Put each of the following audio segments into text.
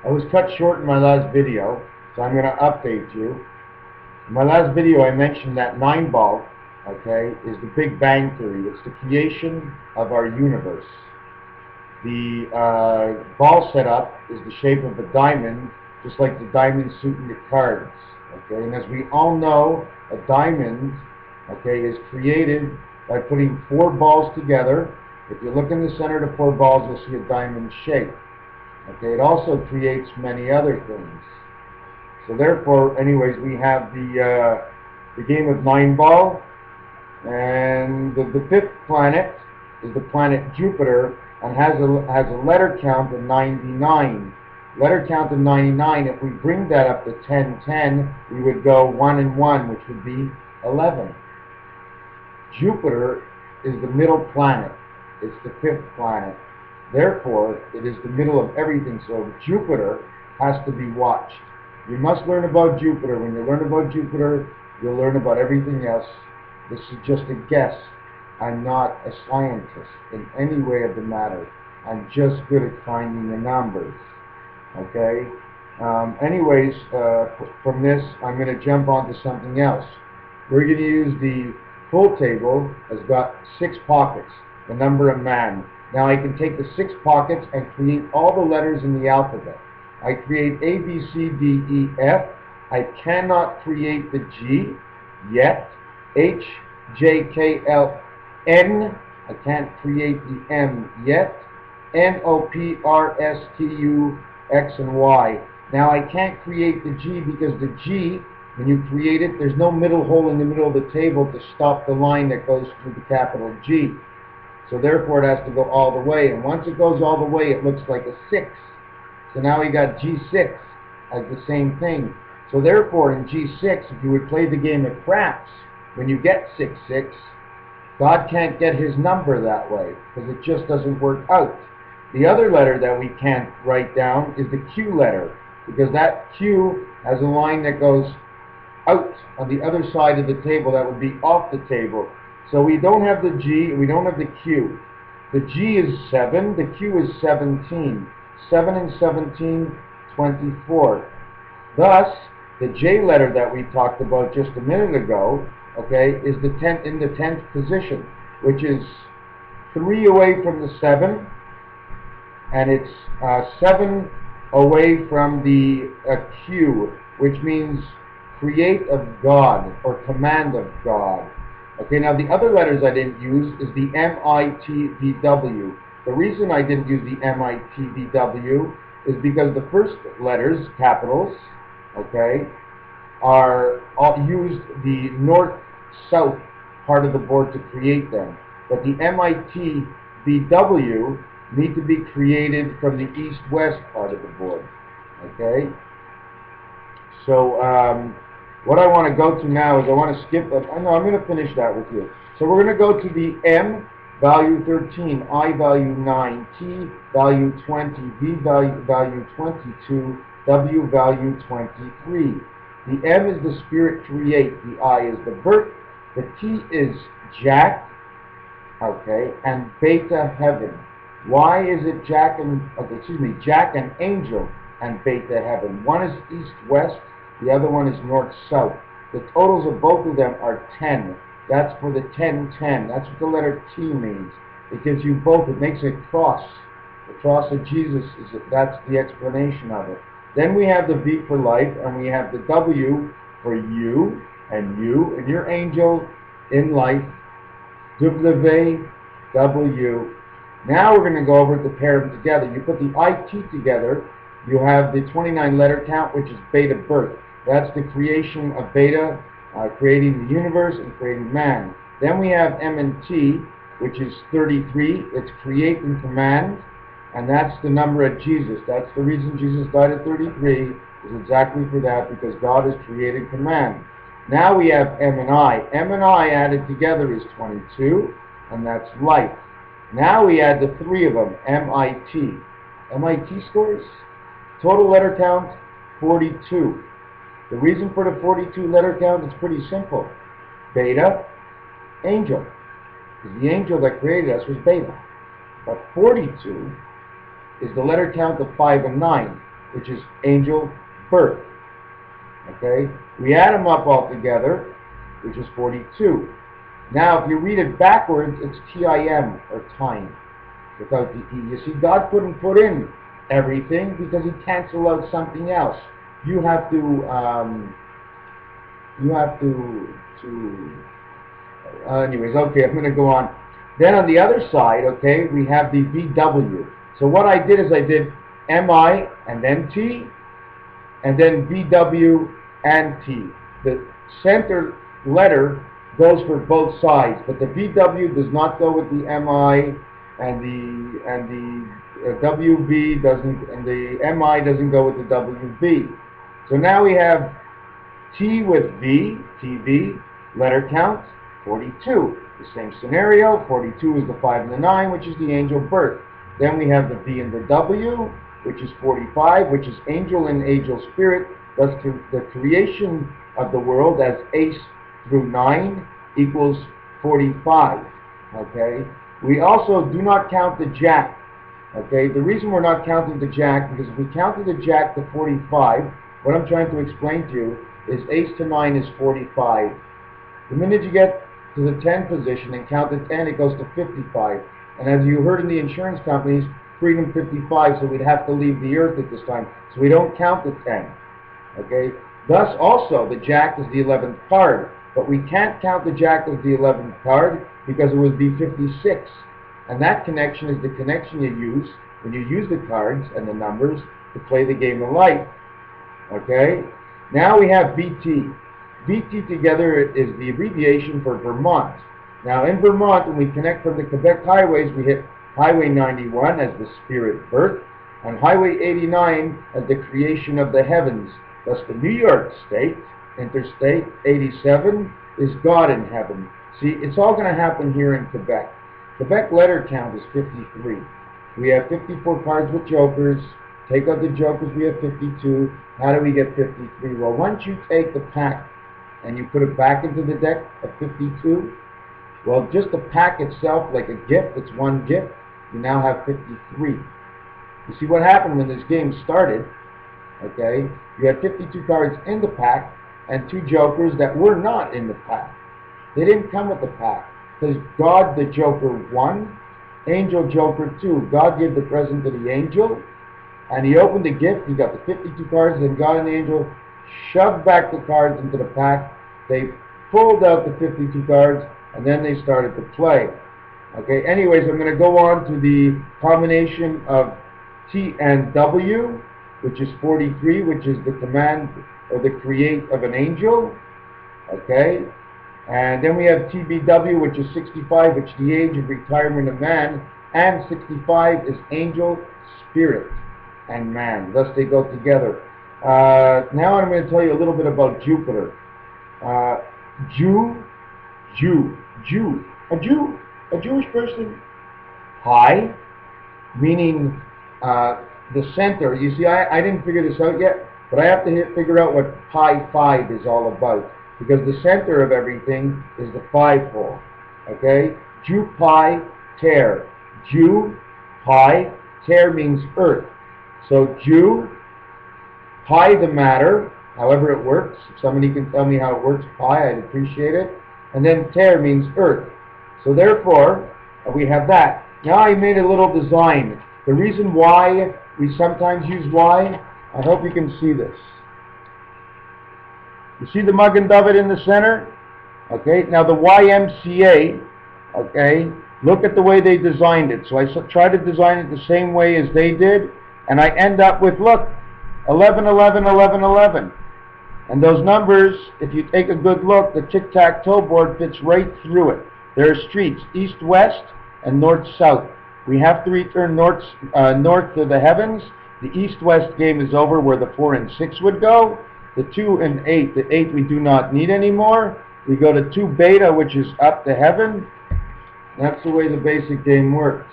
I was cut short in my last video, so I'm going to update you. In my last video, I mentioned that 9-ball, okay, is the Big Bang Theory. It's the creation of our universe. The ball setup is the shape of a diamond, just like the diamond suit in the cards. Okay, and as we all know, a diamond, okay, is created by putting 4 balls together. If you look in the center of the 4 balls, you'll see a diamond shape. Okay, it also creates many other things. So therefore, anyways, we have the game of 9-ball, and the 5th planet is the planet Jupiter, and has a letter count of 99. Letter count of 99. If we bring that up to 1010, we would go 1 and 1, which would be 11. Jupiter is the middle planet. It's the 5th planet. Therefore, it is the middle of everything. So Jupiter has to be watched. You must learn about Jupiter. When you learn about Jupiter, you'll learn about everything else. This is just a guess. I'm not a scientist in any way of the matter. I'm just good at finding the numbers. Okay? Anyways, from this, I'm going to jump on to something else. We're going to use the full table. Has got 6 pockets, the number of man. Now I can take the 6 pockets and create all the letters in the alphabet. I create A, B, C, D, E, F. I cannot create the G yet. H, J, K, L, N. I can't create the M yet. N, O, P, R, S, T, U, X, and Y. Now I can't create the G because the G, when you create it, there's no middle hole in the middle of the table to stop the line that goes through the capital G. So therefore it has to go all the way. And once it goes all the way, it looks like a 6. So now we got G6 as the same thing. So therefore in G6, if you would play the game of craps, when you get 6-6, God can't get his number that way because it just doesn't work out. The other letter that we can't write down is the Q letter, because that Q has a line that goes out on the other side of the table. That would be off the table. So we don't have the G and we don't have the Q. The G is 7, the Q is 17. 7 and 17, 24. Thus, the J letter that we talked about just a minute ago, okay, is the 10th in the 10th position, which is 3 away from the 7, and it's 7 away from the Q, which means create of God or command of God. Okay, now the other letters I didn't use is the M-I-T-V-W. The reason I didn't use the M-I-T-V-W is because the first letters, capitals, okay, are used the north-south part of the board to create them. But the M-I-T-V-W need to be created from the east-west part of the board. Okay? So, what I want to go to now is I want to skip, no, I'm going to finish that with you. So we're going to go to the M, value 13, I value 9, T value 20, V value 22, W value 23. The M is the spirit create, the I is the birth, the T is Jack, okay, and beta heaven. Why is it Jack and, Jack and angel and beta heaven? One is east-west, the other one is north-south. The totals of both of them are 10. That's for the 10-10. That's what the letter T means. It gives you both. It makes a cross. The cross of Jesus, that's the explanation of it. Then we have the V for life, and we have the W for you and your angel in life. W, W. Now we're going to go over to pair them together. You put the IT together, you have the 29 letter count, which is beta birth. That's the creation of beta, creating the universe and creating man. Then we have M and T, which is 33. It's create and command, and that's the number of Jesus. That's the reason Jesus died at 33, is exactly for that, because God has created command. Now we have M and I. M and I added together is 22, and that's life. Now we add the 3 of them, MIT. MIT scores? Total letter count, 42. The reason for the 42 letter count is pretty simple. Beta, angel. Because the angel that created us was beta. But 42 is the letter count of 5 and 9. which is angel birth. Okay? We add them up all together, which is 42. Now, if you read it backwards, it's T-I-M, or time, without the E. You see, God couldn't put in everything because he canceled out something else. You have to anyways, okay, I'm going to go on. Then on the other side, okay, we have the VW. So what I did is I did MI and then T, and then VW and T. The center letter goes for both sides, but the VW does not go with the MI, and the WV doesn't, and the MI doesn't go with the WV. So now we have T with V, TV, letter count, 42. The same scenario, 42 is the 5 and the 9, which is the angel birth. Then we have the V and the W, which is 45, which is angel and angel spirit. Thus the creation of the world as ace through 9 equals 45. Okay? We also do not count the jack. Okay? The reason we're not counting the jack, because if we counted the jack to 45, what I'm trying to explain to you is ace to 9 is 45. The minute you get to the 10 position and count to 10, it goes to 55. And as you heard in the insurance companies, freedom 55, so we'd have to leave the earth at this time. So we don't count the 10. Okay? Thus also, the jack is the 11th card. But we can't count the jack as the 11th card because it would be 56. And that connection is the connection you use when you use the cards and the numbers to play the game of life. Okay? Now we have BT. BT together is the abbreviation for Vermont. Now in Vermont, when we connect from the Quebec highways, we hit Highway 91 as the spirit birth, and Highway 89 as the creation of the heavens. Thus the New York State, Interstate 87, is God in heaven. See, it's all going to happen here in Quebec. Quebec letter count is 53. We have 54 cards with jokers. Take out the jokers, we have 52. How do we get 53? Well, once you take the pack and you put it back into the deck of 52, well, just the pack itself, like a gift, it's one gift, you now have 53. You see what happened when this game started, okay? You had 52 cards in the pack and 2 jokers that were not in the pack. They didn't come with the pack because God, the joker, 1, angel, joker, 2. God gave the present to the angel, and he opened the gift. He got the 52 cards, and God and the angel shoved back the cards into the pack. They pulled out the 52 cards, and then they started to play. Okay, anyways, I'm going to go on to the combination of T and W, which is 43, which is the command or the create of an angel. Okay, and then we have TBW, which is 65, which is the age of retirement of man, and 65 is angel, spirit, and man. Thus they go together. Now I'm going to tell you a little bit about Jupiter. A Jewish person. Pi, meaning the center. You see, I didn't figure this out yet, but I have to figure out what pi 5 is all about, because the center of everything is the 5 pole. Okay? Jew, pi, ter. Jew, pi, ter means earth. So Jew, pi the matter, however it works. If somebody can tell me how it works, pi, I'd appreciate it. And then ter means earth. So therefore, we have that. Now I made a little design. The reason why we sometimes use Y, I hope you can see this. You see the Mug and David in the center? Okay, now the YMCA, okay, look at the way they designed it. So I try to design it the same way as they did, and I end up with, look, 11, 11, 11, 11. And those numbers, if you take a good look, the tic-tac-toe board fits right through it. There are streets, east-west and north-south. We have to return north to the heavens. The east-west game is over, where the 4 and 6 would go. The 2 and 8, the 8 we do not need anymore. We go to 2 beta, which is up to heaven. That's the way the basic game works.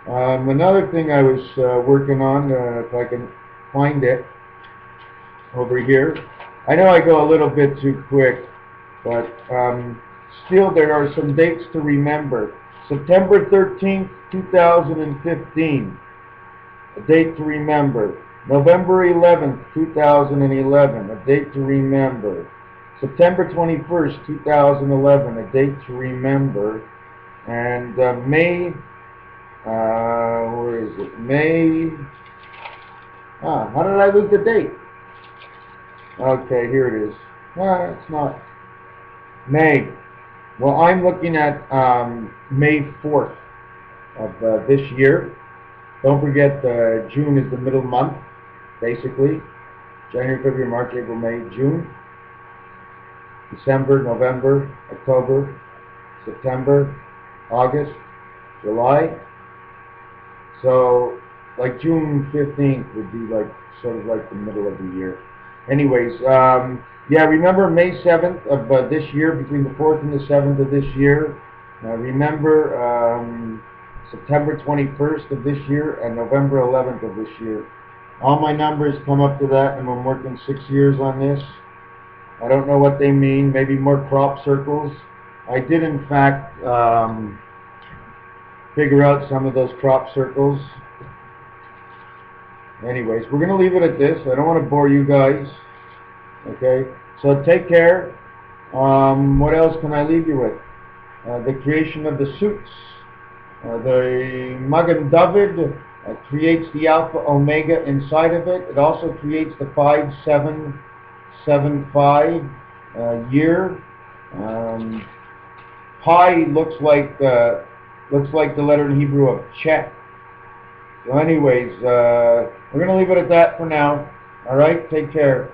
Another thing I was working on, if I can find it, over here. I know I go a little bit too quick, but still there are some dates to remember. September 13th, 2015, a date to remember. November 11th, 2011, a date to remember. September 21st, 2011, a date to remember. And May, where is it? May, how did I lose the date? Okay, here it is. It's not. May. Well, I'm looking at May 4th of this year. Don't forget, June is the middle month, basically. January, February, March, April, May, June. December, November, October, September, August, July. So, like June 15th would be like sort of like the middle of the year. Anyways, yeah, remember May 7th of this year, between the 4th and the 7th of this year. Remember September 21st of this year and November 11th of this year. All my numbers come up to that, and I'm working 6 years on this. I don't know what they mean. Maybe more crop circles. I did, in fact, figure out some of those crop circles. Anyways, we're going to leave it at this. I don't want to bore you guys. Okay? So take care. What else can I leave you with? The creation of the suits. The Magen David creates the Alpha Omega inside of it. It also creates the 5775 year. Pi looks like the letter in Hebrew of Chet. So anyways, we're going to leave it at that for now. All right, take care.